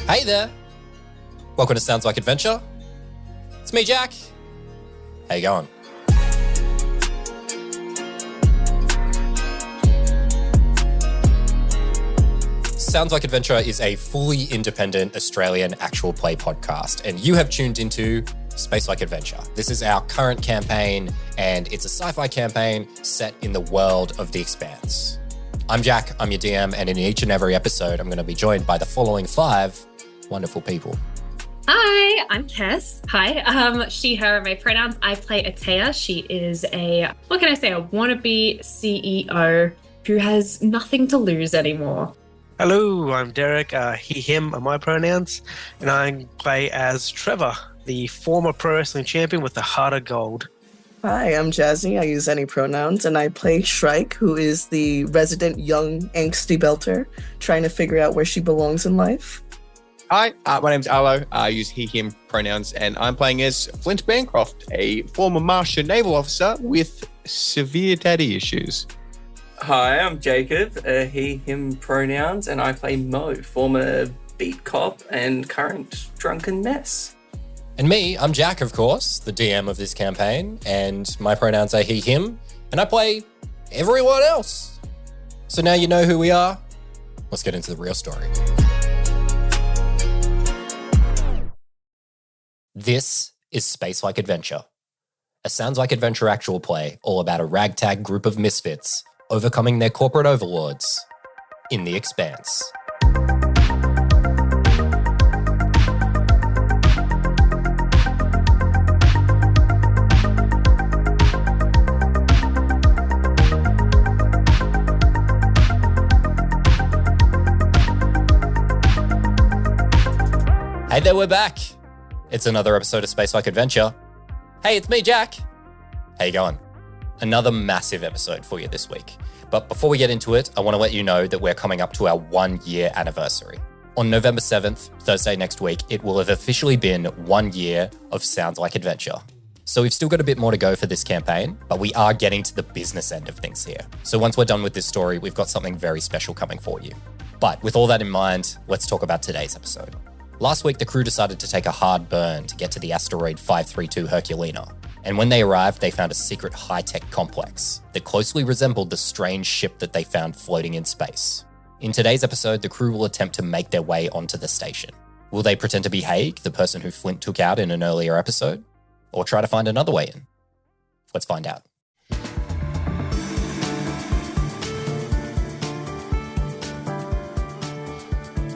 Hey there. Welcome to Sounds Like Adventure. It's me, Jack. How you going? Sounds Like Adventure is a fully independent Australian actual play podcast, and you have tuned into Space Like Adventure. This is our current campaign, and it's a sci-fi campaign set in the world of The Expanse. I'm Jack, I'm your DM, and in each and every episode, I'm going to be joined by the following 5 wonderful people. Hi, I'm Tess. Hi, she, her, my pronouns. I play Atea. She is a wannabe CEO who has nothing to lose anymore. Hello, I'm Derek, he, him are my pronouns, and I play as Trevor, the former pro wrestling champion with the heart of gold. Hi, I'm Jazzy. I use any pronouns, and I play Shrike, who is the resident young angsty belter, trying to figure out where she belongs in life. Hi, my name's Arlo. I use he, him pronouns, and I'm playing as Flint Bancroft, a former Martian naval officer with severe daddy issues. Hi, I'm Jacob, he, him pronouns, and I play Mo, former beat cop and current drunken mess. And me, I'm Jack, of course, the DM of this campaign, and my pronouns are he, him, and I play everyone else. So now you know who we are. Let's get into the real story. This is Space Like Adventure, a Sounds Like Adventure actual play all about a ragtag group of misfits overcoming their corporate overlords in The Expanse. Hey there, we're back. It's another episode of Space Like Adventure. Hey, it's me, Jack. How you going? Another massive episode for you this week. But before we get into it, I want to let you know that we're coming up to our 1-year anniversary. On November 7th, Thursday next week, it will have officially been 1 year of Sounds Like Adventure. So we've still got a bit more to go for this campaign, but we are getting to the business end of things here. So once we're done with this story, we've got something very special coming for you. But with all that in mind, let's talk about today's episode. Last week, the crew decided to take a hard burn to get to the asteroid 532 Herculina. And when they arrived, they found a secret high-tech complex that closely resembled the strange ship that they found floating in space. In today's episode, the crew will attempt to make their way onto the station. Will they pretend to be Haig, the person who Flint took out in an earlier episode? Or try to find another way in? Let's find out.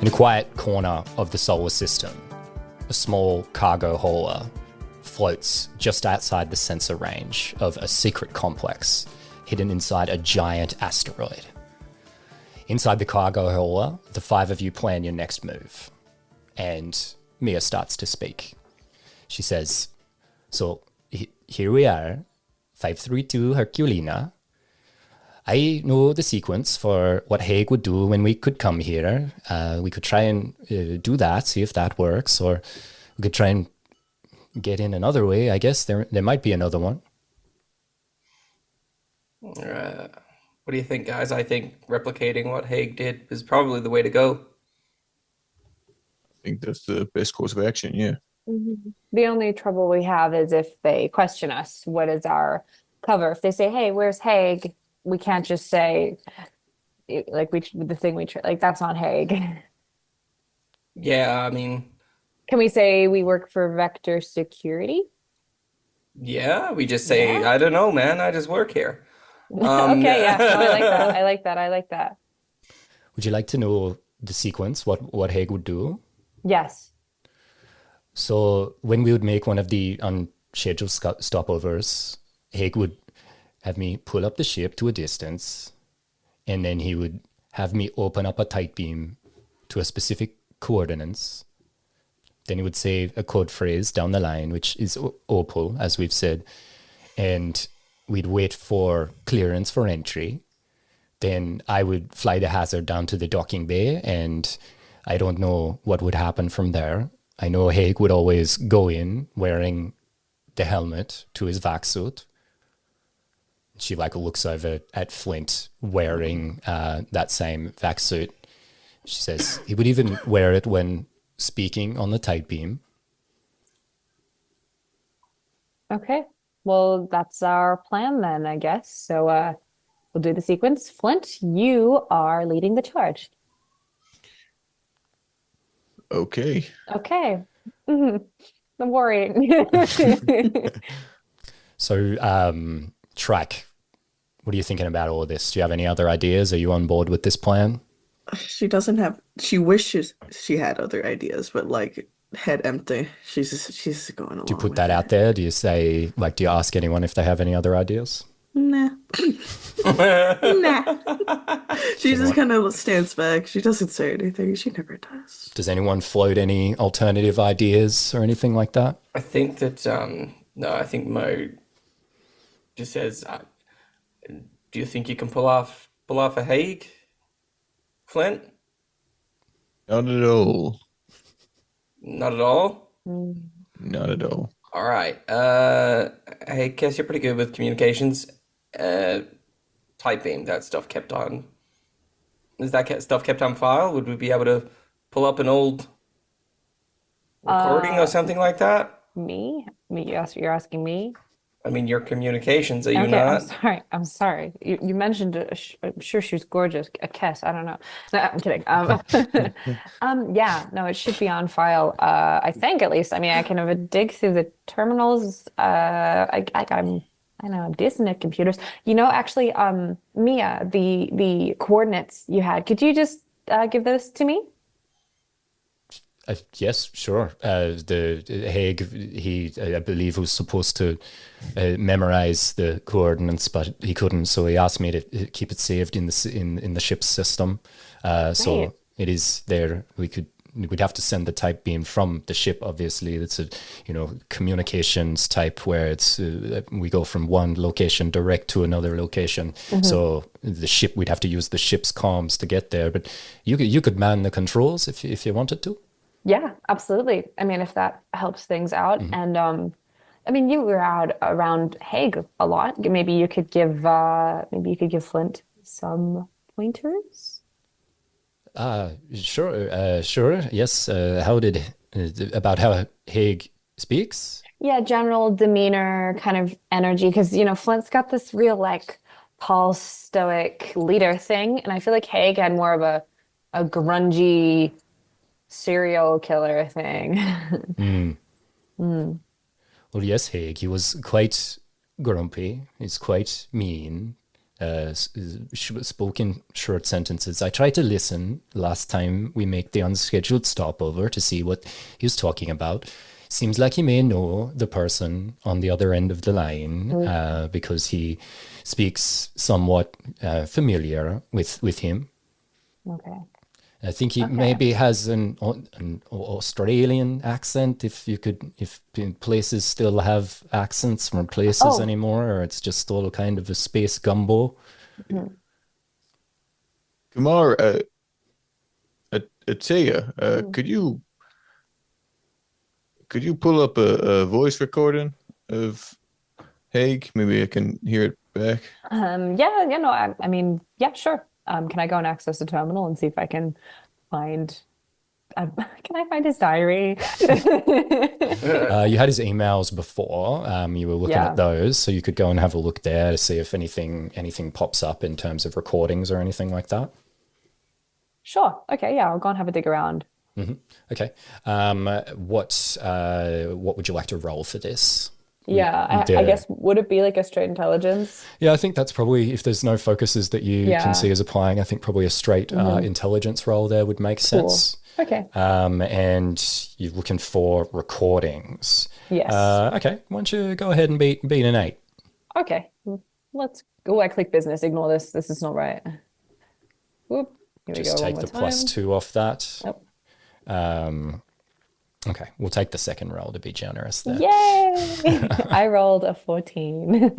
In a quiet corner of the solar system, a small cargo hauler floats just outside the sensor range of a secret complex hidden inside a giant asteroid. Inside the cargo hauler, the 5 of you plan your next move. And Mia starts to speak. She says, so here we are, 532 Herculina. I know the sequence for what Haig would do when we could come here. We could try and do that, see if that works, or we could try and get in another way. I guess there might be another one. What do you think, guys? I think replicating what Haig did is probably the way to go. I think that's the best course of action, yeah. Mm-hmm. The only trouble we have is if they question us, what is our cover? If they say, hey, where's Haig? We can't just say, like, that's not Haig. Yeah, I mean... Can we say we work for Vector Security? Yeah, we just say, yeah. I don't know, man, I just work here. Okay, yeah, no, I like that. Would you like to know the sequence, what Haig would do? Yes. So when we would make one of the unscheduled stopovers, Haig would have me pull up the ship to a distance, and then he would have me open up a tight beam to a specific coordinates. Then he would say a code phrase down the line, which is Opal, as we've said, and we'd wait for clearance for entry. Then I would fly the hazard down to the docking bay, and I don't know what would happen from there. I know Haig would always go in wearing the helmet to his vac suit. She looks over at Flint wearing that same vac suit. She says he would even wear it when speaking on the tight beam. Okay. Well, that's our plan then, I guess. So we'll do the sequence. Flint, you are leading the charge. Okay. Okay. I'm worrying. So, Track, what are you thinking about all this? Do you have any other ideas? Are you on board with this plan? She doesn't have. She wishes she had other ideas, but like head empty. She's going along. Do you put with that it. out there? Do you say, like, do you ask anyone if they have any other ideas? Nah. Nah. She just kind of stands back. She doesn't say anything. She never does. Does anyone float any alternative ideas or anything like that? I think that no, I think Mo just says, "Do you think you can pull off a Hague, Flint?" Not at all. Not at all. Not at all. All right. Hey, Kess, you're pretty good with communications. Type beam, that stuff kept on. Is that stuff kept on file? Would we be able to pull up an old recording or something like that? Me? You're asking me? I mean, your communications, are you Okay, not? I'm sorry. You mentioned, I'm sure she's gorgeous. A Kess, I don't know. No, I'm kidding. Yeah, no, it should be on file. I think at least. I mean, I can have a dig through the terminals. I'm decent at computers. Actually, Mia, the coordinates you had, could you just give those to me? Yes, sure. The Hague, I believe, was supposed to memorize the coordinates, but he couldn't. So he asked me to keep it saved in the ship's system. So Right. it is there. We'd have to send the type beam from the ship. Obviously, it's a communications type where it's we go from one location direct to another location. So we'd have to use the ship's comms to get there. But you could man the controls if you wanted to. Yeah, absolutely. I mean, if that helps things out. And I mean, you were out around Hague a lot. Maybe you could give Flint some pointers. Sure. Yes. About how Hague speaks? Yeah, general demeanor, kind of energy, because Flint's got this real like tall, stoic leader thing, and I feel like Hague had more of a grungy serial killer thing. Well, yes, Hague. He was quite grumpy. He's quite mean. Spoke in short sentences. I tried to listen last time we make the unscheduled stopover to see what he was talking about. Seems like he may know the person on the other end of the line because he speaks somewhat familiar with him. Okay. I think he maybe has an Australian accent. If places still have accents from places anymore, or it's just all kind of a space gumbo. Kumar, Atea, could you pull up a voice recording of Hague? Maybe I can hear it back. I mean, yeah, sure. Can I go and access the terminal and see if I can find can I find his diary? You had his emails before. You were looking at those, so you could go and have a look there to see if anything pops up in terms of recordings or anything like that. Sure. Okay. Yeah, I'll go and have a dig around. Okay. What would you like to roll for this? Yeah, I guess, would it be like a straight intelligence? Yeah, I think that's probably, if there's no focuses that you can see as applying, I think probably a straight intelligence roll there would make sense. Cool. Okay. And you're looking for recordings. Yes. Okay, why don't you go ahead and beat an 8? Okay, let's go. I click business. Ignore this. This is not right. Whoop. Here Just we go. take the +2 off that. Yep. Okay, we'll take the second roll to be generous there. Yay! I rolled a 14.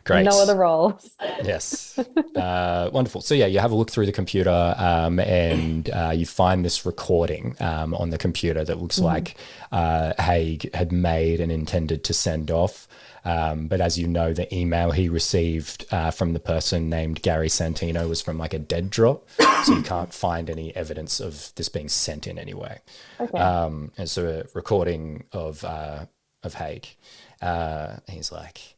Great. No other rolls. Yes. Wonderful. So yeah, you have a look through the computer and you find this recording on the computer that looks like Haig had made and intended to send off. But as you know, the email he received from the person named Gary Santino was from like a dead drop. So you can't find any evidence of this being sent in any way. Okay. And so a recording of Haig. He's like,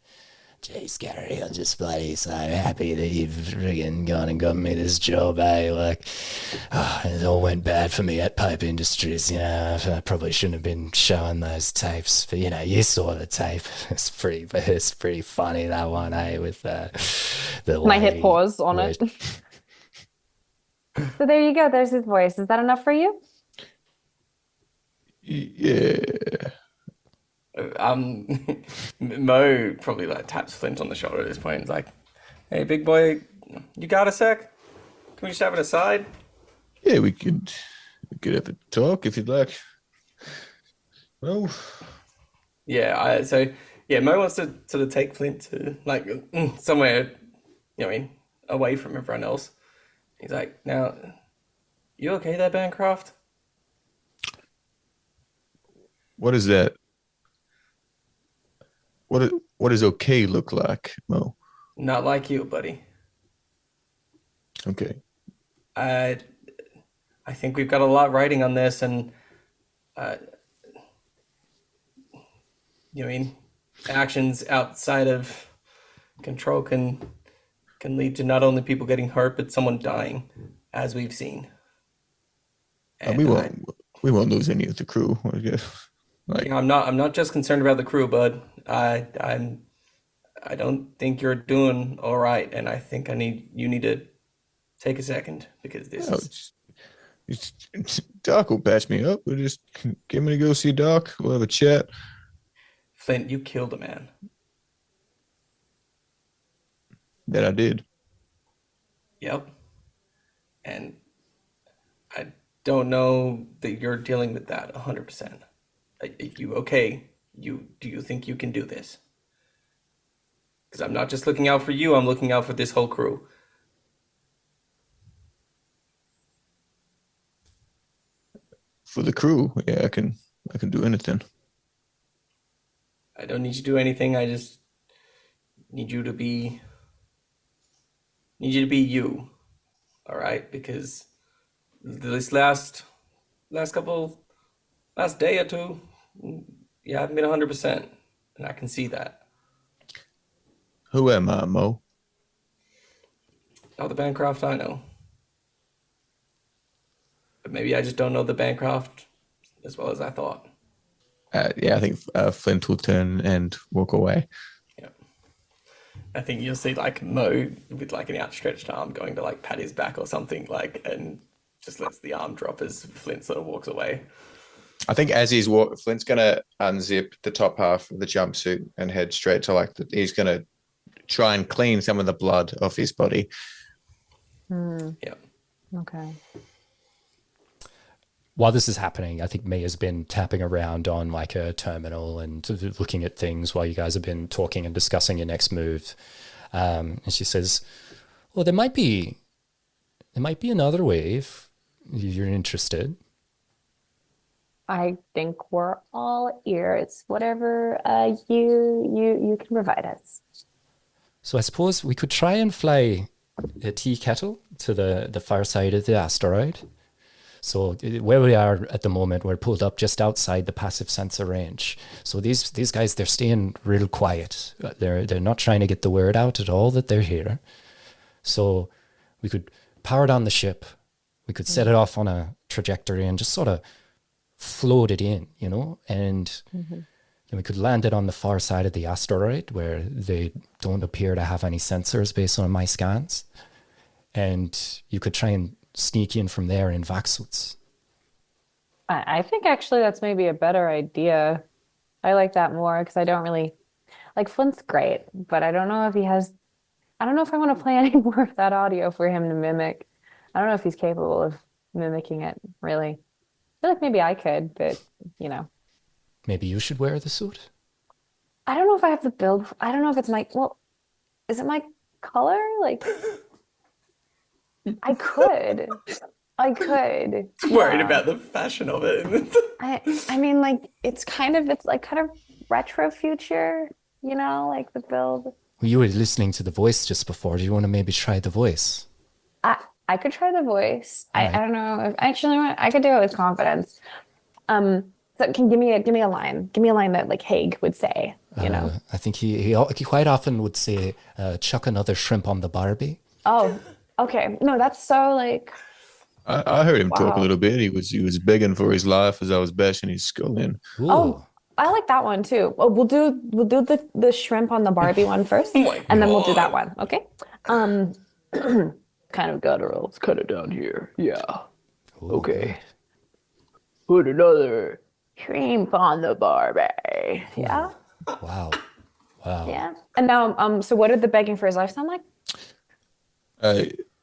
"Jeez, Gary, I'm just bloody so happy that you've friggin' gone and got me this job, eh? Like, it all went bad for me at Pipe Industries, you know. I probably shouldn't have been showing those tapes, but, you know, you saw the tape. It's pretty funny, that one, eh? With the My hit lady pause on it. So there you go. There's his voice. Is that enough for you? Yeah. Mo probably like taps Flint on the shoulder at this point. He's like, "Hey, big boy, you got a sec? Can we just have it aside?" Yeah, we could have a talk if you'd like. Well, Yeah. Mo wants to sort of take Flint to like somewhere, you know, what I mean, away from everyone else. He's like, "Now, you okay there, Bancroft?" what is that? What does okay look like, Mo? Not like you, buddy. Okay. I think we've got a lot riding on this, and you know, what I mean, actions outside of control can lead to not only people getting hurt, but someone dying, as we've seen. And we won't lose any of the crew, I guess. Like, I'm not just concerned about the crew, bud. I don't think you're doing all right, and I think you need to take a second because this is Doc will patch me up. We'll just get me to go see Doc. We'll have a chat. Flint, you killed a man. That I did. Yep. And I don't know that you're dealing with that 100%. Are you okay? Do you think you can do this? Because I'm not just looking out for you, I'm looking out for this whole crew. For the crew, yeah, I can do anything. I don't need you to do anything, I just need you to be you. All right? Because this last day or two, you haven't been 100%, and I can see that. Who am I, Mo? Oh, the Bancroft I know. But maybe I just don't know the Bancroft as well as I thought. Yeah, I think Flint will turn and walk away. Yeah. I think you'll see like Mo with like an outstretched arm going to like pat his back or something, like, and just lets the arm drop as Flint sort of walks away. I think as Flint's going to unzip the top half of the jumpsuit and head straight to he's going to try and clean some of the blood off his body. Yeah. Okay. While this is happening, I think Mia's been tapping around on like a terminal and looking at things while you guys have been talking and discussing your next move. And she says, "Well, there might be another way if you're interested." I think we're all ears. Whatever you can provide us. So I suppose we could try and fly a tea kettle to the far side of the asteroid. So where we are at the moment, we're pulled up just outside the passive sensor range. So these guys, they're staying real quiet. They're not trying to get the word out at all that they're here. So we could power down the ship. We could set it off on a trajectory and just sort of float it in, you know, and then we could land it on the far side of the asteroid where they don't appear to have any sensors based on my scans. And you could try and sneak in from there in vac suits. I think actually that's maybe a better idea. I like that more because I don't really like Flint's great, but I don't know if I don't know if I want to play any more of that audio for him to mimic. I don't know if he's capable of mimicking it, really. feel like maybe I could, but you know, Maybe you should wear the suit. I don't know if I have the build. I don't know if it's my, well, is it my color? Like, I could. I could. Worried Yeah. about the fashion of it. I mean, like, it's like kind of retro future, you know, like the build. Well, you were listening to the voice just before. Do you want to maybe try the voice? I could try the voice. Alright. I don't know if actually I could do it with confidence. So give me a line. Give me a line that like Haig would say, you know. I think he quite often would say, "Chuck another shrimp on the Barbie." Oh, okay. No, that's so like I heard him talk a Wow. little bit. He was begging for his life as I was bashing his skull in. Ooh. Oh, I like that one too. Oh, we'll do the shrimp on the Barbie one first, my and then we'll do God. that one. Okay. Kind of guttural. Let's cut it down here. Yeah. Ooh, Okay. Put another shrimp on the Barbie. Yeah. good. Wow. Wow. Yeah. And now, so what did the begging for his life sound like?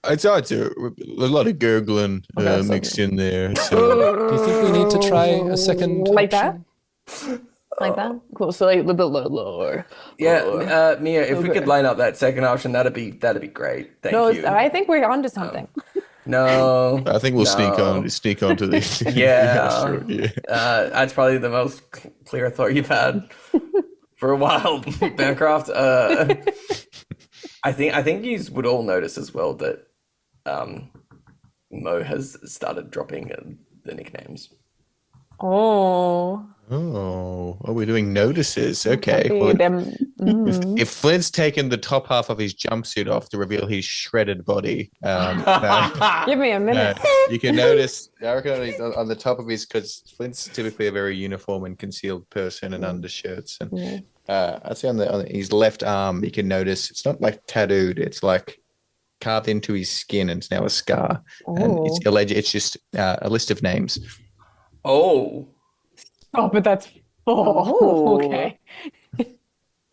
It's hard to a lot of gurgling Okay, so- mixed in there. So Do you think we need to try a second Like option? Like that? Cool. So like a little bit lower. Yeah, Mia, if we Okay. could line up that second option, that'd be great. Thank No, you. I think we're onto something. No, I think we'll No. sneak on to this. Yeah. Sure, yeah. That's probably the most clear thought you've had for a while, Bancroft. I think you would all notice as well that Mo has started dropping the nicknames. Oh. Oh, we're doing notices. Okay. Well, if Flint's taken the top half of his jumpsuit off to reveal his shredded body, Give me a minute. you can notice, I reckon he's on the top of his, because Flint's typically a very uniform and concealed person in undershirts. And I'd say on his left arm, you can notice it's not like tattooed, it's like carved into his skin, and it's now a scar. And it's alleged, it's just a list of names. Oh, Oh, but that's Oh. okay.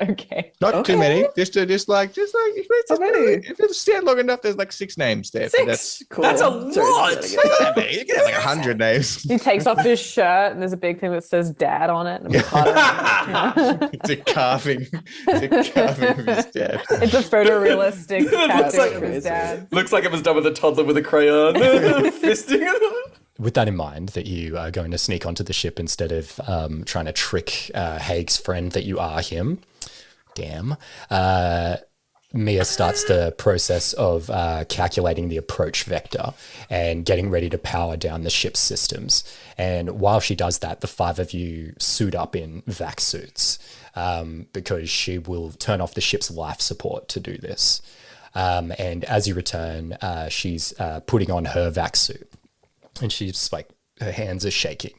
Okay. Not too many. Just like How many? if you stand long enough, there's like 6 names there. But six. Cool. That's a Sorry, lot. sorry, you can have like 100 names. He takes off his shirt and there's a big thing that says dad on it. And a photo. It's a carving. It's a carving of his dad. It's a photorealistic tattoo like of his amazing. dad. Looks like it was done with a toddler with a crayon, fisting. With that in mind, that you are going to sneak onto the ship instead of trying to trick Haig's friend that you are him. Damn. Mia starts the process of calculating the approach vector and getting ready to power down the ship's systems. And while she does that, the 5 of you suit up in vac suits because she will turn off the ship's life support to do this. And as you return, she's putting on her vac suit. And she's like, her hands are shaking.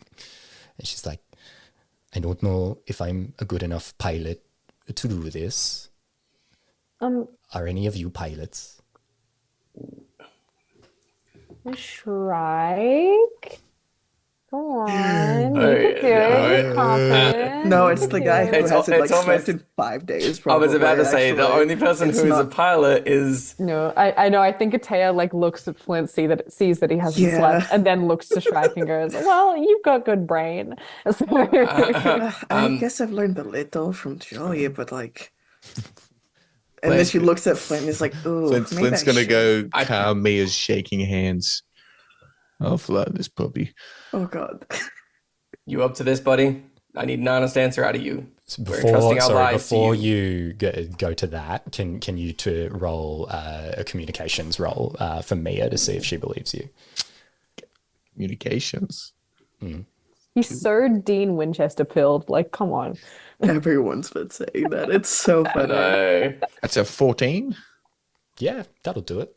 And she's like, I don't know if I'm a good enough pilot to do this. Are any of you pilots? Shrike. Go on. You Oh, can do it. You're confident. No, You it's can the do guy who it. It's hasn't like almost- slept in 5 days. I Probably, was about to say the actually. only person It's who is a not- pilot is. No, I know. I think Atea like looks at Flint, sees that he hasn't Yeah. slept, and then looks to Shrike and goes, "Well, you've got good brain." I guess I've learned a little from Joey, but like, and then she looks at Flint and is like, "Ooh, maybe Flint's I gonna should." go calm Mia's shaking hands. I'll fly this puppy. Oh God. You up to this, buddy? I need an honest answer out of you. So We're entrusting our lives to before you. you go to that, can you to roll a communications roll for Mia to see if she believes you? Communications. He's so Dean Winchester pilled. Like, come on. Everyone's been saying that. It's so funny. No. That's a 14. Yeah, that'll do it.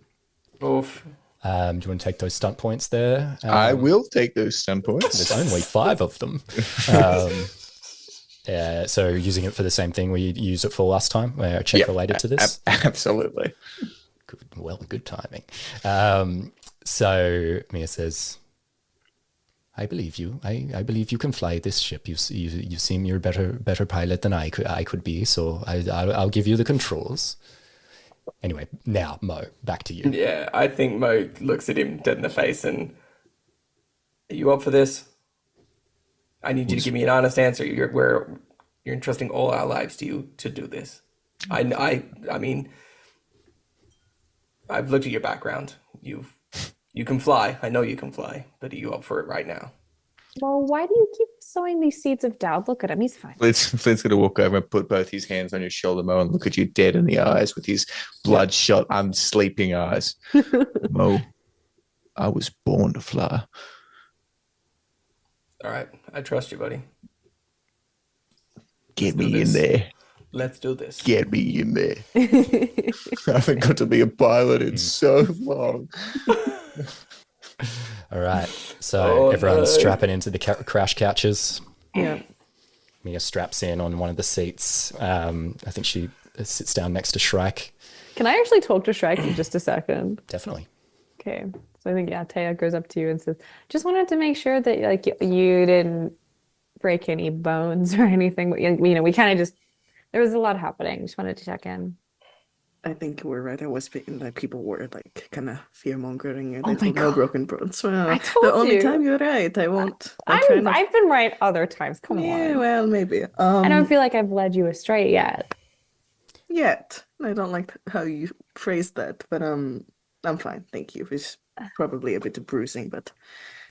Oof. Do you want to take those stunt points there? I will take those stun points. There's only 5 of them. Yeah, so using it for the same thing we used it for last time, where a check Yep, related to this. Absolutely. Good timing. So Mia says, "I believe you. I believe you can fly this ship. You seem you're a better pilot than I could be. So I'll give you the controls." Anyway, now Mo, back to you. Yeah, I think Mo looks at him dead in the face and, are you up for this? I need you to give me an honest answer. You're entrusting all our lives to you to do this. I mean, I've looked at your background. You can fly. I know you can fly, but are you up for it right now? Well, why do you keep sowing these seeds of doubt? Look at him. He's fine. Flint's going to walk over and put both his hands on your shoulder, Mo, and look at you dead in the eyes with his bloodshot, unsleeping eyes. Mo, I was born to fly. All right. I trust you, buddy. Get me in there. Let's do this. Get me in there. I haven't got to be a pilot in so long. All right. So everyone's strapping into the crash couches. Yeah. Mia straps in on one of the seats. I think she sits down next to Shrike. Can I actually talk to Shrike for just a second? Definitely. Okay. So I think, Taya goes up to you and says, just wanted to make sure that like you didn't break any bones or anything. We kind of just, there was a lot happening. Just wanted to check in. I think you were right. I was thinking that people were like kind of fear mongering and Oh my no God. broken bones. Well, I told the only you. time you're right. I won't. I'll try not- I've been right other times. Come Yeah, on. well, maybe. I don't feel like I've led you astray yet. Yet. I don't like how you phrased that, but I'm fine. Thank you. It's probably a bit of bruising, but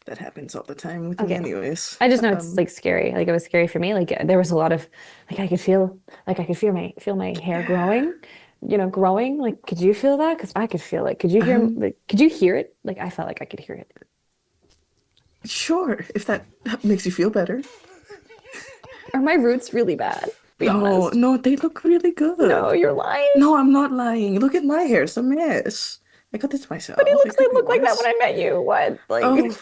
that happens all the time with me Okay. anyways. I just know it's like scary. Like it was scary for me. Like there was a lot of like I could feel my hair growing, growing. Like could you feel that? Because I could feel it. Could you hear could you hear it? Like I felt like I could hear it. Sure, if that makes you feel better. Are my roots really bad? Be honest. No, they look really good. No, you're lying. No, I'm not lying. Look at my hair. It's a mess. I got this myself. But it It could be looked like that worse. when I met you. What? Like Oh.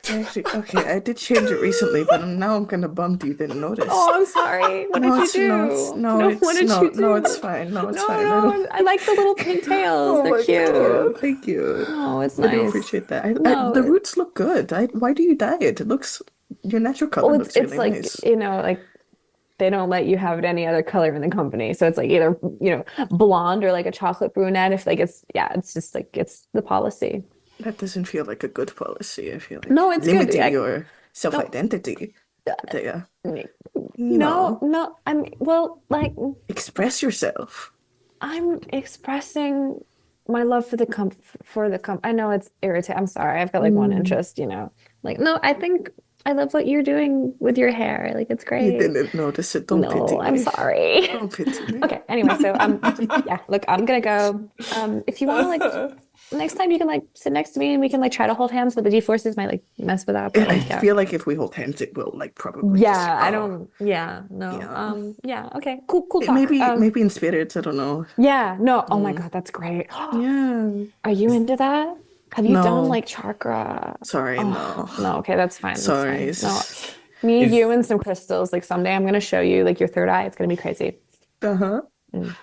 Actually, okay, I did change it recently, but now I'm kind of bummed you didn't notice. oh, I'm sorry. What no, did it's you do? What did you do? No, it's fine. No, it's No, fine. no, I like the little pigtails. Oh They're my cute. God, thank you. Oh, it's I do nice. appreciate that. No, the roots look good. Why do you dye it? It looks your natural color Well, looks it's really like, nice. like they don't let you have it any other color in the company. So it's like either, blonde or like a chocolate brunette. If like it's just like it's the policy. That doesn't feel like a good policy. I feel like No, it's good. limiting your self-identity. No, I mean, well, like Express yourself. I'm expressing my love for the I know it's irritating. I'm sorry. I've got like one interest, Like, no, I think I love what you're doing with your hair. Like, it's great. You didn't notice it. Don't pity No, I'm me. sorry. Don't pity me. Okay, anyway, so look, I'm gonna go. If you want to like next time you can like sit next to me and we can like try to hold hands, but the G-forces might like mess with that. But I like, yeah. feel like if we hold hands, it will like probably. Yeah, I just, don't. Yeah, no. Yeah. Yeah. Okay. Cool. Talk. Maybe in spirits. I don't know. Yeah. No. Oh my God, that's great. Yeah. Are you into that? Have you No. done like chakra? Sorry, no. No. Okay, that's fine. That's Sorry. fine. No. Me, you, and some crystals. Like someday I'm gonna show you like your third eye. It's gonna be crazy. Uh-huh.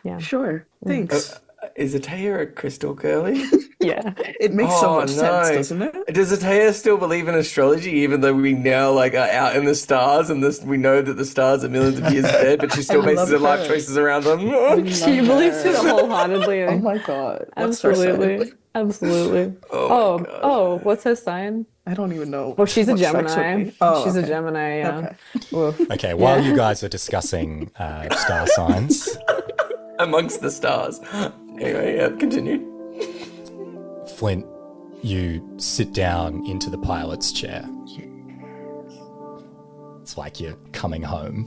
Yeah. Sure. Thanks. Is Ataya a crystal girly? Yeah. It makes so Oh, much no. sense, doesn't it? Does Ataya still believe in astrology, even though we now like are out in the stars and we know that the stars are millions of years dead, but she still I bases her love life her. choices around them? She believes it wholeheartedly. Oh my God. What's her Absolutely. sign? Absolutely. Oh my God. Oh, what's her sign? I don't even know. Well, she's a what sex would Gemini. be. Oh, She's a okay. Gemini, yeah. Okay. Woof. Okay, while you guys are discussing star signs, Amongst the stars. Anyway, yeah, continue. Flint, you sit down into the pilot's chair. It's like you're coming home.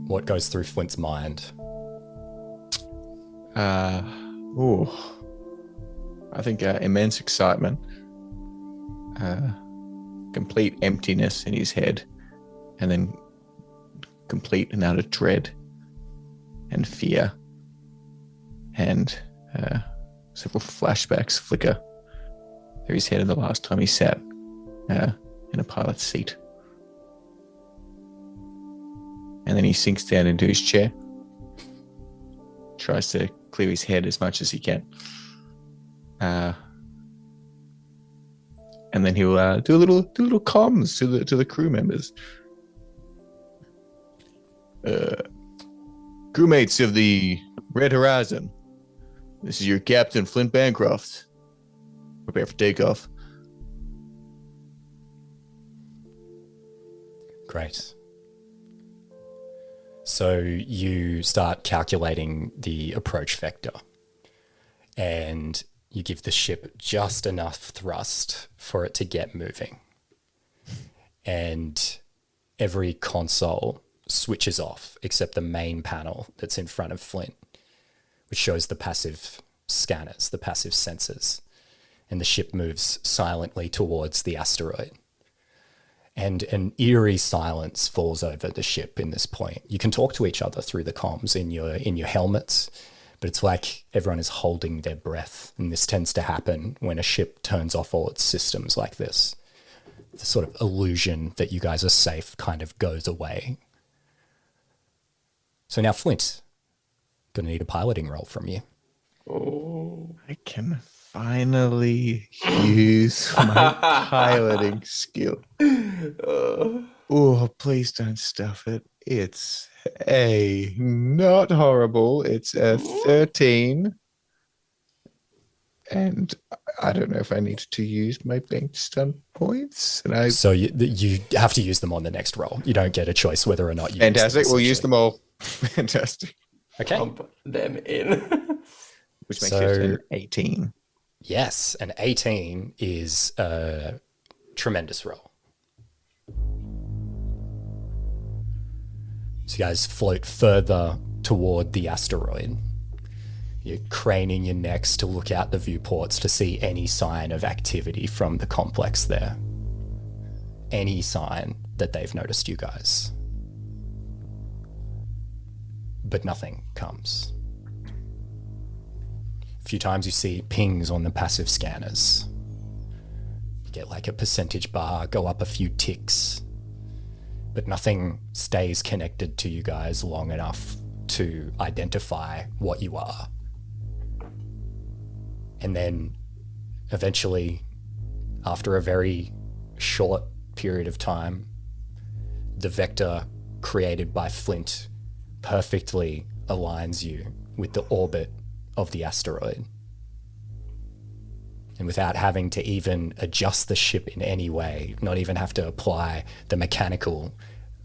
What goes through Flint's mind? I think immense excitement, complete emptiness in his head, and then complete and utter dread and fear, and several flashbacks flicker through his head of the last time he sat in a pilot's seat. And then he sinks down into his chair, tries to clear his head as much as he can. And then he'll do a little comms to the crew members. Crewmates of the Red Horizon, this is your Captain Flint Bancroft. Prepare for takeoff. Great. So you start calculating the approach vector, and you give the ship just enough thrust for it to get moving. And every console switches off except the main panel that's in front of Flint, which shows the passive scanners, the passive sensors. And the ship moves silently towards the asteroid. And an eerie silence falls over the ship in this point. You can talk to each other through the comms in your helmets, but it's like everyone is holding their breath. And this tends to happen when a ship turns off all its systems like this. The sort of illusion that you guys are safe kind of goes away. So now, Flint, gonna need a piloting roll from you. Oh. I can finally use my piloting skill. Oh, please don't stuff it. It's a not horrible. It's a 13. And I don't know if I need to use my banked stun points. And So you have to use them on the next roll. You don't get a choice whether or not you fantastic. use them, We'll use them all. Fantastic. Okay. Pump them in. Which makes it an 18. Yes, an 18 is a tremendous roll. So you guys float further toward the asteroid. You're craning your necks to look out the viewports to see any sign of activity from the complex there. Any sign that they've noticed you guys. But nothing comes. A few times you see pings on the passive scanners. You get like a percentage bar, go up a few ticks. But nothing stays connected to you guys long enough to identify what you are. And then eventually, after a very short period of time, the vector created by Flint perfectly aligns you with the orbit of the asteroid. And without having to even adjust the ship in any way, not even have to apply the mechanical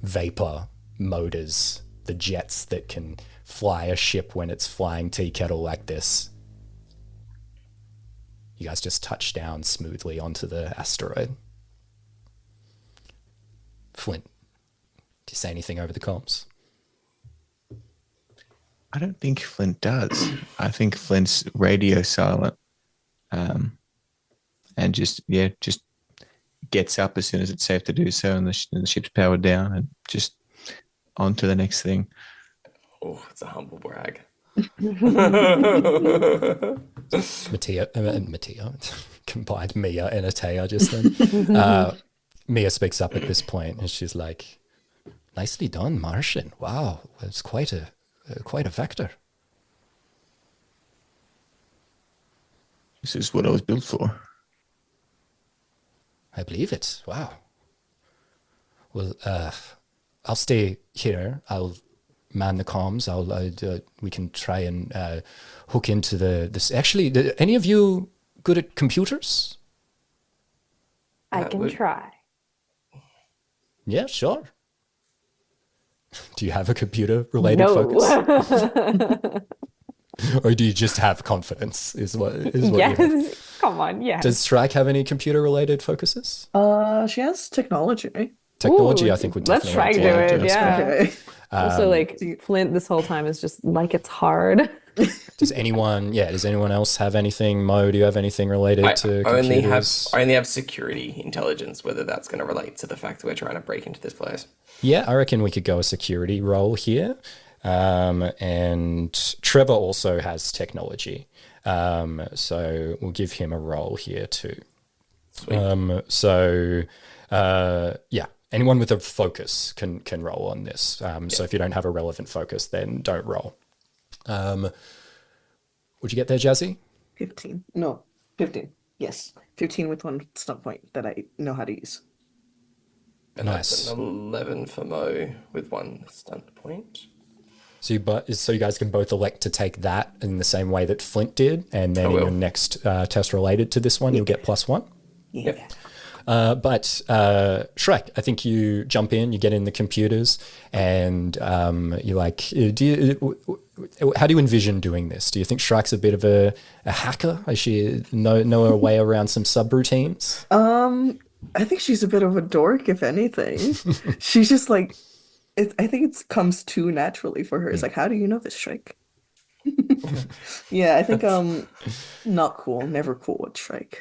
vapor motors, the jets that can fly a ship when it's flying tea kettle like this, you guys just touch down smoothly onto the asteroid. Flint, do you say anything over the comms? I don't think Flint does. I think Flint's radio silent. And just gets up as soon as it's safe to do so, and the ship's powered down, and just on to the next thing. Oh, it's a humble brag. Mattia combined Mia and Atea just then. Mia speaks up at this point, and she's like, "Nicely done, Martian. Wow, it's quite a vector." This is what I was built for. I believe it. Wow. Well, I'll stay here. I'll man the comms. We can try and hook into this. Actually, any of you good at computers? I can try. Yeah, sure. Do you have a computer-related focus? Or do you just have confidence? Is what Yes. you have? Come on, yes. Does Strike have any computer-related focuses? She has technology. Technology, Ooh, I think, would let's definitely try to do it. Yeah. Okay. Also, like Flint, this whole time is just like it's hard. Does anyone else have anything? Mo, do you have anything related to computers? I only have security intelligence, whether that's going to relate to the fact that we're trying to break into this place. Yeah, I reckon we could go a security role here. And Trevor also has technology. So we'll give him a role here too. Sweet. Yeah, anyone with a focus can roll on this. So if you don't have a relevant focus, then don't roll. Would you get there, Jazzy? 15. No, 15. Yes. 15 with one stun point that I know how to use. And Nice. That's an 11 for Mo with one stunt point. So you guys can both elect to take that in the same way that Flint did, and then in your next test related to this one, you'll get +1. Yeah. But Shrek, I think you jump in, you get in the computers, and you're like, how do you envision doing this? Do you think Shrek's a bit of a hacker? Does she know her way around some subroutines? I think she's a bit of a dork, if anything. She's just like, I think it comes too naturally for her. It's like, how do you know this, Shrek? Yeah, I think not cool, never cool with Shrek.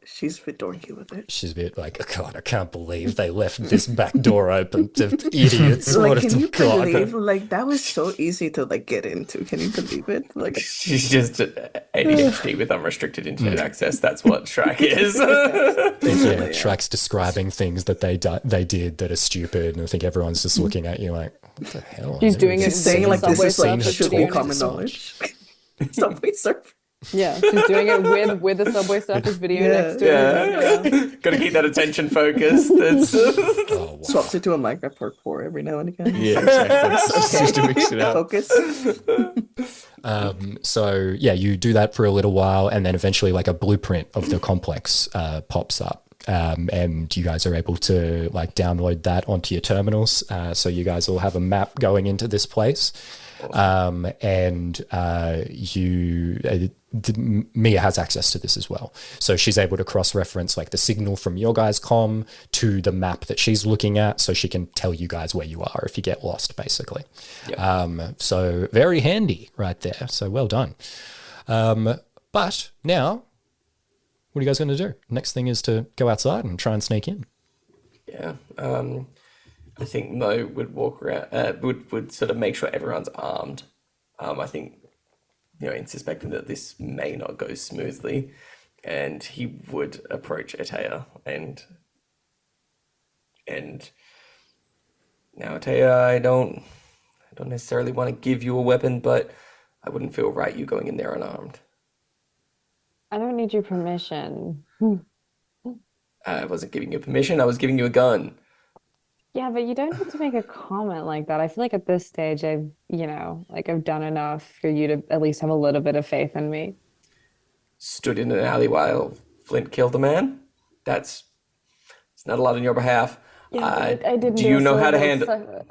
She's a bit dorky with it. She's a bit like, oh God, I can't believe they left this back door open to idiots. Like, What can you God. believe, like, that was so easy to, like, get into. Can you believe it? Like, She's just ADHD with unrestricted internet access. That's what Shrek is. Yeah, Shrek's describing things that they did that are stupid, and I think everyone's just looking at you like, what the hell? She's doing it. she's saying, like, this is, like, Subway should be Surfers. common knowledge. Subway Surf. Yeah, she's doing it with the Subway Surfers video next to it. Got to keep that attention focused. That's Oh, wow. Swaps it to a Minecraft parkour every now and again. Yeah, exactly. Just to mix it up. Focus. So yeah, you do that for a little while, and then eventually like a blueprint of the complex pops up. And you guys are able to like download that onto your terminals. So you guys all have a map going into this place. Mia has access to this as well. So she's able to cross-reference like the signal from your guys' comm to the map that she's looking at, so she can tell you guys where you are if you get lost, basically. Yep. So very handy right there. So well done. But now, what are you guys going to do? Next thing is to go outside and try and sneak in. Yeah. I think Mo would walk around, would sort of make sure everyone's armed. I think, in suspecting that this may not go smoothly, and he would approach Atea and now Atea, I don't necessarily want to give you a weapon, but I wouldn't feel right you going in there unarmed. I don't need your permission. I wasn't giving you permission, I was giving you a gun. Yeah, but you don't have to make a comment like that. I feel like at this stage, I've done enough for you to at least have a little bit of faith in me. Stood in an alley while Flint killed a man? It's not a lot on your behalf. Yeah, I didn't. Do you know how to handle?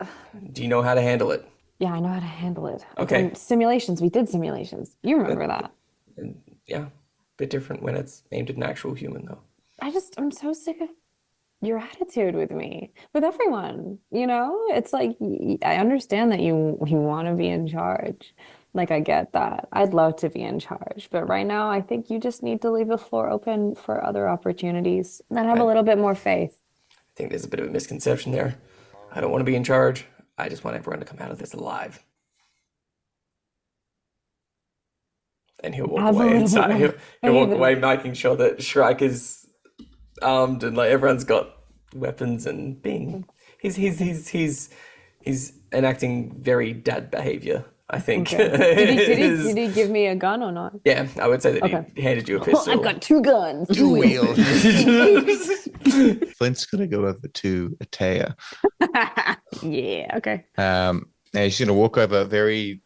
Do you know how to handle it? Yeah, I know how to handle it. Okay. And simulations. We did simulations. You remember that? Yeah, a bit different when it's aimed at an actual human, though. I'm so sick of your attitude with me, with everyone. It's like I understand that you want to be in charge. Like, I get that. I'd love to be in charge, but right now I think you just need to leave the floor open for other opportunities and have a little bit more faith. I think there's a bit of a misconception there. I don't want to be in charge. I just want everyone to come out of this alive. And he'll walk away inside. He'll walk away, making sure that Shrike is armed and like everyone's got weapons and he's enacting very dad behavior, I think. Okay. Did he give me a gun or not? Yeah, I would say that he handed you a pistol. I've got 2 guns. Two wheel. Flint's gonna go over to Atea. Yeah, okay. And he's gonna walk over very,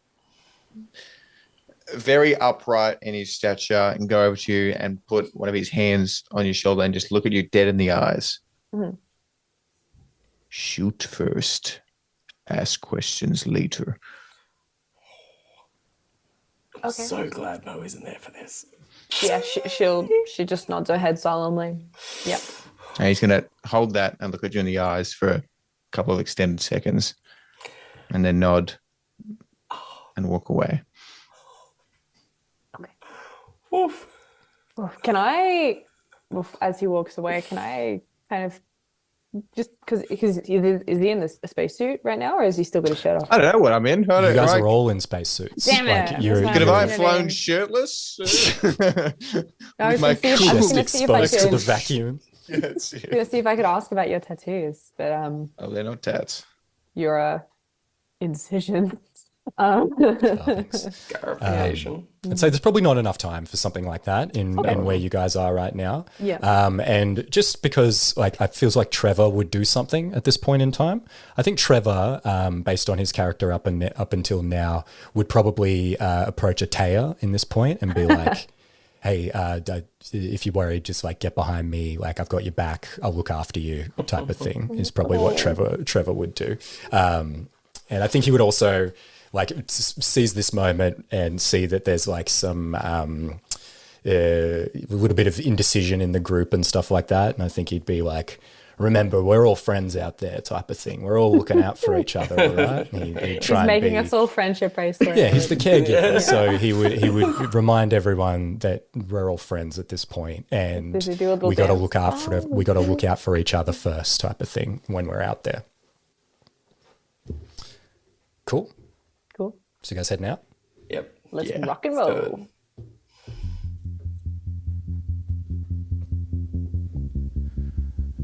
very upright in his stature and go over to you and put one of his hands on your shoulder and just look at you dead in the eyes. Mm-hmm. Shoot first, ask questions later. I'm so glad Mo isn't there for this. Yeah, she just nods her head solemnly. Yep. And he's gonna hold that and look at you in the eyes for a couple of extended seconds, and then nod and walk away. Oof. Can I, as he walks away, can I kind of just because is he in a spacesuit right now, or is he still got his shirt off? I don't know what I'm in. You guys are all in spacesuits. Damn it. Like, you're, That's Could have I You're- flown shirtless? I was my gonna see if- I was cool- just gonna see if I exposed to the could. vacuum. Yes, yeah. Gonna see if I could ask about your tattoos, but Oh, they're not tats. your incisions. Oh, thanks. Scarification. I'd say there's probably not enough time for something like that in where you guys are right now. Yeah. And just because like it feels like Trevor would do something at this point in time, I think Trevor, based on his character up until now, would probably approach Atea in this point and be like, hey, if you're worried, just like get behind me. Like I've got your back. I'll look after you type of thing is probably what Trevor would do. And I think he would also like seize this moment and see that there's like some a little bit of indecision in the group and stuff like that. And I think he'd be like, remember, we're all friends out there type of thing. We're all looking out for each other, all right? He'd try He's and making us all friendship bracelets. Yeah, he's the caregiver. So he would remind everyone that we're all friends at this point, and we got to look out for each other first, type of thing when we're out there. Cool. Cool. So you guys heading out? Yep. Let's Yeah, rock and let's roll. go.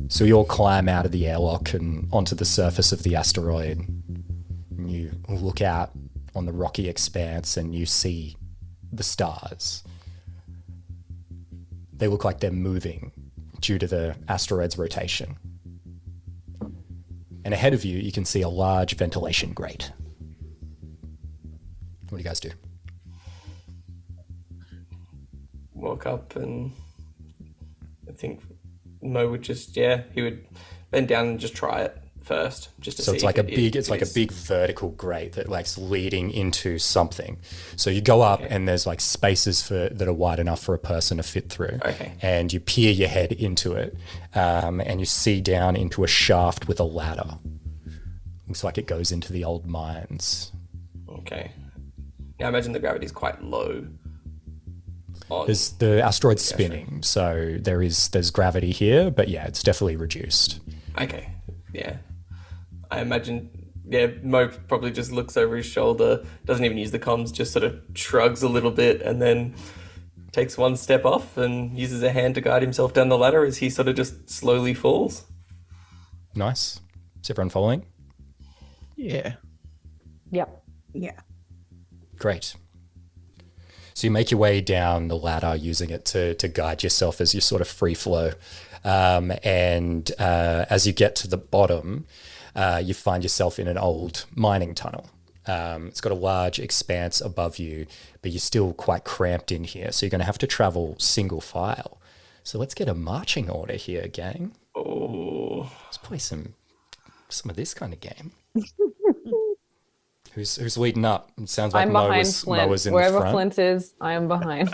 So you all climb out of the airlock and onto the surface of the asteroid. And you look out on the rocky expanse and you see the stars. They look like they're moving due to the asteroid's rotation. And ahead of you, you can see a large ventilation grate. What do you guys do? Walk up, and I think Mo would just, he would bend down and just try it first, just to see. So it's like a big vertical grate that like's leading into something. So you go up and there's like spaces that are wide enough for a person to fit through. Okay. And you peer your head into it, and you see down into a shaft with a ladder. Looks like it goes into the old mines. Okay. Now I imagine the gravity's quite low. There's the asteroid's spinning, so there's gravity here, but yeah, it's definitely reduced. Okay. Yeah. I imagine, Mo probably just looks over his shoulder, doesn't even use the comms, just sort of shrugs a little bit and then takes one step off and uses a hand to guide himself down the ladder as he sort of just slowly falls. Nice. Is everyone following? Yeah. Yep. Yeah. Great. So you make your way down the ladder using it to guide yourself as you sort of free flow. And as you get to the bottom, you find yourself in an old mining tunnel. It's got a large expanse above you, but you're still quite cramped in here. So you're going to have to travel single file. So let's get a marching order here, gang. Oh. Let's play some of this kind of game. Who's leading up? It sounds like I'm Mo behind was Flint. in Wherever the front. Flint is, I am behind.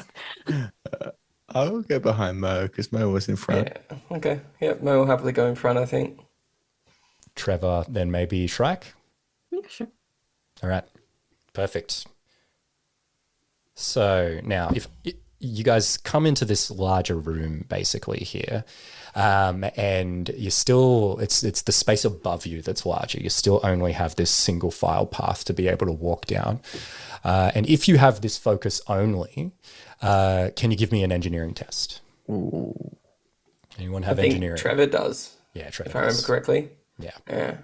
I'll go behind Mo because Mo was in front. Yeah. Okay. Yeah, Mo will happily go in front, I think. Trevor, then maybe Shrek. Yeah, sure. All right, perfect. So now, if you guys come into this larger room, basically here, and you're still, it's the space above you that's larger. You still only have this single file path to be able to walk down. And if you have this focus only, can you give me an engineering test? Ooh. Anyone have I think engineering? Trevor does, Yeah, Trevor. if I remember does. correctly. Yeah. Yeah.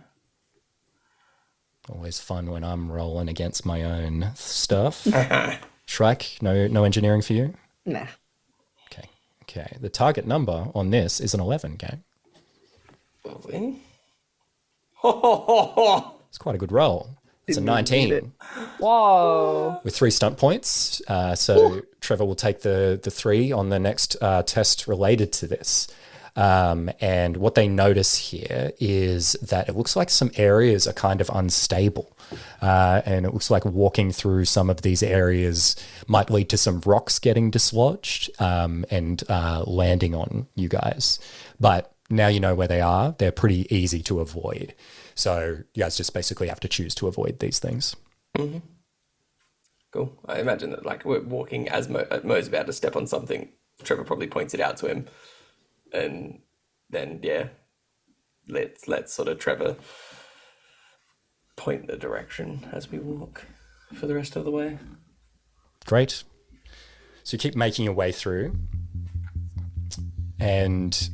Always fun when I'm rolling against my own stuff. Shrek, no engineering for you? Nah. Okay. The target number on this is an 11, gang. Lovely. Ho, ho, ho, ho. It's quite a good roll. It's a Didn't even need 19 Whoa. with 3 stunt points. So Trevor will take the 3 on the next test related to this. And what they notice here is that it looks like some areas are kind of unstable. And it looks like walking through some of these areas might lead to some rocks getting dislodged and landing on you guys. But now you know where they are. They're pretty easy to avoid. So you guys just basically have to choose to avoid these things. Mm-hmm. Cool. I imagine that like we're walking as Mo's about to step on something. Trevor probably points it out to him. And then, let's sort of Trevor point the direction as we walk for the rest of the way. Great. So you keep making your way through, and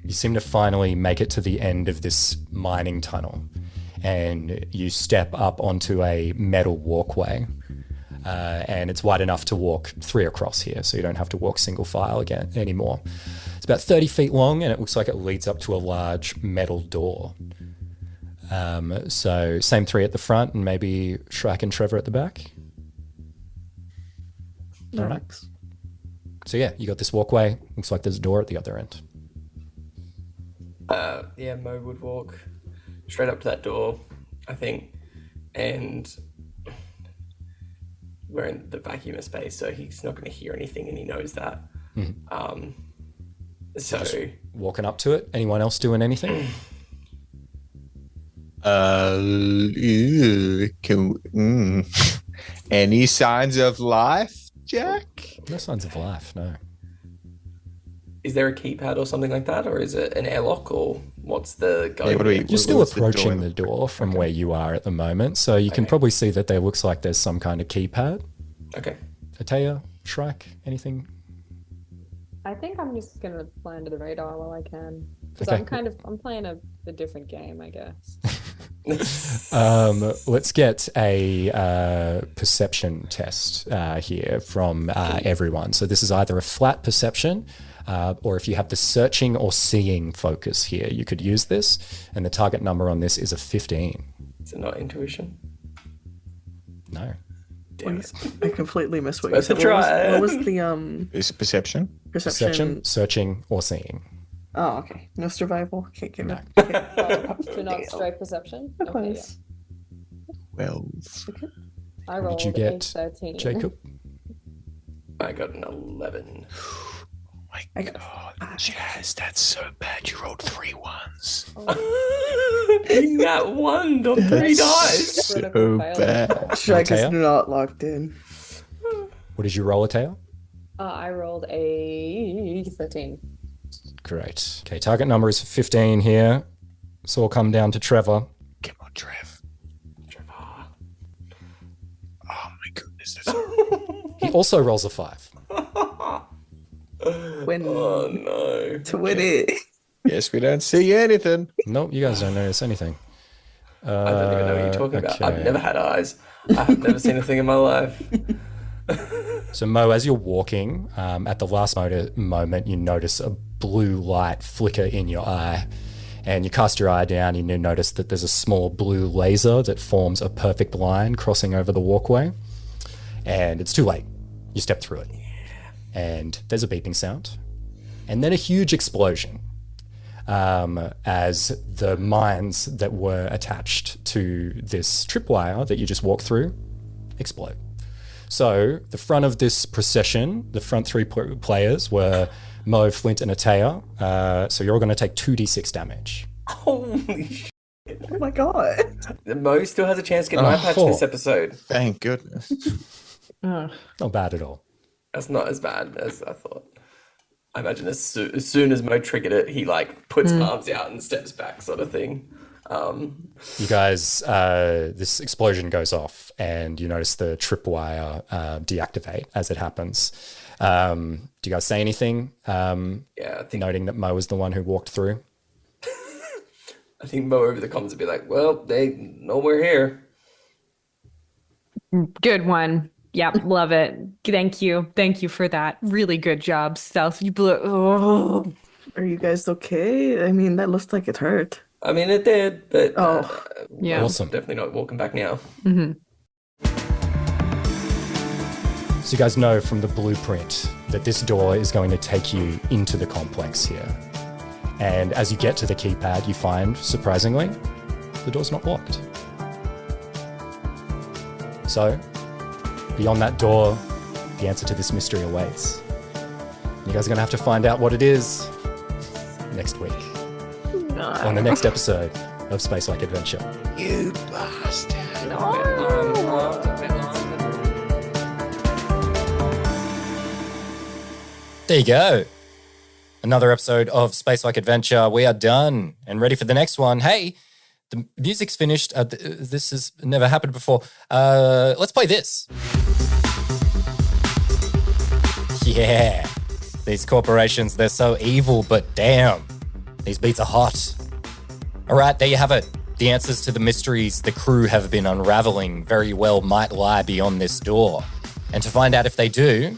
you seem to finally make it to the end of this mining tunnel, and you step up onto a metal walkway, and it's wide enough to walk 3 across here, so you don't have to walk single file again anymore. It's about 30 feet long, and it looks like it leads up to a large metal door. So same 3 at the front, and maybe Shrek and Trevor at the back. All right. So yeah, you got this walkway. Looks like there's a door at the other end. Yeah, Mo would walk straight up to that door, I think, and we're in the vacuum of space, so he's not going to hear anything, and he knows that. So Just walking up to it. Anyone else doing anything? Any signs of life, Jack? No signs of life, no. is there a keypad or something like that, or is it an airlock, or what's the going? You're still approaching the door from where you are at the moment, so you can probably see that there looks like there's some kind of keypad. Okay. Ataya, Shrike, anything? I think I'm just gonna fly under the radar while I can. Because Okay. I'm playing a different game, I guess. Let's get a perception test here from everyone. So this is either a flat perception, or if you have the searching or seeing focus here, you could use this. And the target number on this is a 15. Is it not intuition? No. Damn it. I completely missed what you Worth a said. try. What was the Is it perception? perception? Perception, searching, or seeing. Oh, okay. No survival. Can't get No. it. To not strike perception? Of Okay, yeah. course. Well, I What rolled did you get, a 13. Jacob? I got an 11. my I got- God, Jazz, that's so bad. You rolled 3 ones. That one on 3 dice. So Critical fail. bad. Shrike is Mateo? not locked in. What did you roll, Ataya? I rolled a 13. Great. Okay, target number is 15 here. So we'll come down to Trevor. Come on, Trev. Trevor. Oh my goodness. That's He also rolls a 5. Win. Oh no. To win it. Guess we don't see anything. Nope, you guys don't notice anything. I don't even know what you're talking about. okay. I've never had eyes. I have never seen a thing in my life. So Mo, as you're walking, at the last moment, you notice a blue light flicker in your eye. And you cast your eye down and you notice that there's a small blue laser that forms a perfect line crossing over the walkway. And it's too late. You step through it. And there's a beeping sound. And then a huge explosion as the mines that were attached to this tripwire that you just walked through explode. So the front of this procession, the front 3 players were Mo, Flint, and Ataya. So you're all going to take 2d6 damage. Holy shit. Oh my god. Mo still has a chance to get an eye patch this episode. Thank goodness. Oh. Not bad at all. That's not as bad as I thought. I imagine as soon as Mo triggered it, he like puts arms out and steps back, sort of thing. You guys, this explosion goes off and you notice the tripwire deactivate as it happens. Do you guys say anything? Yeah, I think Noting that Mo was the one who walked through. Mo over the comms would be like, "Well, they know we're here." Good one. Yep, love it. Thank you. Thank you for that. Really good job, Stealth. You blew it. Oh. Are you guys okay? I mean, that looks like it hurt. I mean, it did, but Yeah. Awesome. definitely not walking back now. So you guys know from the blueprint that this door is going to take you into the complex here. And as you get to the keypad, you find, surprisingly, the door's not locked. So, beyond that door, the answer to this mystery awaits. You guys are going to have to find out what it is next week on the next episode of Space Like Adventure. You bastard. There you go. Another episode of Space Like Adventure. We are done and ready for the next one. Hey, the music's finished. This has never happened before. Let's play this. Yeah. These corporations, they're so evil, but damn, these beats are hot. All right, there you have it. The answers to the mysteries the crew have been unraveling very well might lie beyond this door. And to find out if they do,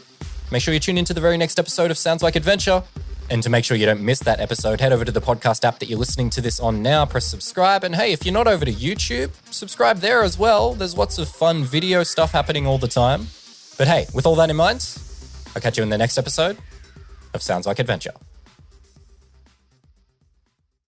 make sure you tune into the very next episode of Sounds Like Adventure. And to make sure you don't miss that episode, head over to the podcast app that you're listening to this on now, press subscribe. And hey, if you're not over to YouTube, subscribe there as well. There's lots of fun video stuff happening all the time. But hey, with all that in mind, I'll catch you in the next episode of Sounds Like Adventure.